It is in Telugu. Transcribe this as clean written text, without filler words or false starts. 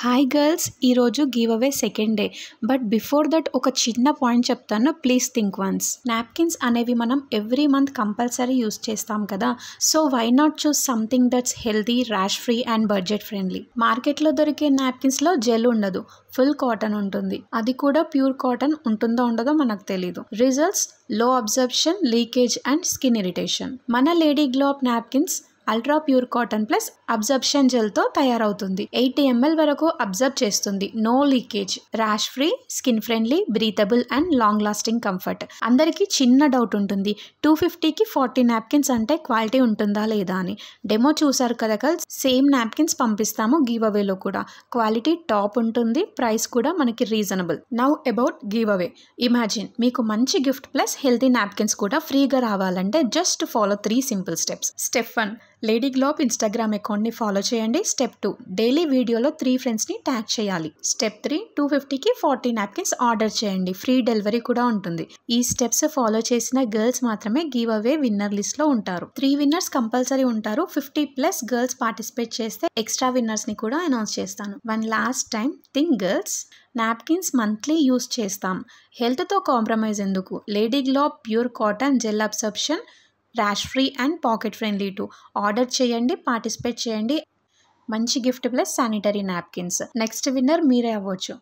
హాయ్ గర్ల్స్, ఈరోజు give away second day. But before that ఒక చిన్న పాయింట్ చెప్తాను, ప్లీజ్ థింక్ వన్స్. నాప్కిన్స్ అనేవి మనం ఎవ్రీ మంత్ కంపల్సరీ యూస్ చేస్తాం కదా. So why not choose something that's healthy, rash free and budget friendly. మార్కెట్లో దొరికే నాప్కిన్స్లో జెల్ ఉండదు, ఫుల్ కాటన్ ఉంటుంది. అది కూడా ప్యూర్ కాటన్ ఉంటుందో ఉండదో మనకు తెలీదు. రిజల్ట్స్ లో absorption, leakage and skin irritation. మన lady glow up napkins ultra pure cotton plus absorption జెల్తో తయారవుతుంది. 80 ml వరకు అబ్జర్బ్ చేస్తుంది. No leakage, rash free, skin friendly, breathable and long lasting comfort. అందరికీ చిన్న డౌట్ ఉంటుంది, 250కి 40 నాప్కిన్స్ అంటే క్వాలిటీ ఉంటుందా లేదా అని. డెమో చూసారు కదా గర్ల్స్, సేమ్ నాప్కిన్స్ పంపిస్తాము గివ్ అవేలో కూడా. క్వాలిటీ టాప్ ఉంటుంది, ప్రైస్ కూడా మనకి reasonable. Now about give away. Imagine మీకు మంచి గిఫ్ట్ ప్లస్ హెల్తీ నాప్కిన్స్ కూడా ఫ్రీగా రావాలంటే just follow 3 simple steps. Step 1, lady glow up Instagram అకౌంట్ని ఫాలో చేయండి. స్టెప్ 2, డైలీ వీడియోలో 3 ఫ్రెండ్స్ని ట్యాగ్ చేయాలి. స్టెప్ 3, 250కి 40 నాప్కిన్స్ ఆర్డర్ చేయండి, ఫ్రీ డెలివరీ కూడా ఉంటుంది. ఈ స్టెప్స్ ఫాలో చేసిన గర్ల్స్ మాత్రమే గివ్ అవే విన్నర్ లిస్ట్లో ఉంటారు. 3 విన్నర్స్ కంపల్సరీ ఉంటారు. 50+ గర్ల్స్ పార్టిసిపేట్ చేస్తే ఎక్స్ట్రా విన్నర్స్ని కూడా అనౌన్స్ చేస్తాను. One last time think girls, napkins monthly use చేస్తాం, హెల్త్తో కాంప్రమైజ్ ఎందుకు? Lady glow up pure cotton gel absorption, rash free and pocket friendly two. Order చేయండి, పార్టిసిపేట్ చేయండి. మంచి gift plus sanitary napkins. Next winner మీరే అవ్వచ్చు.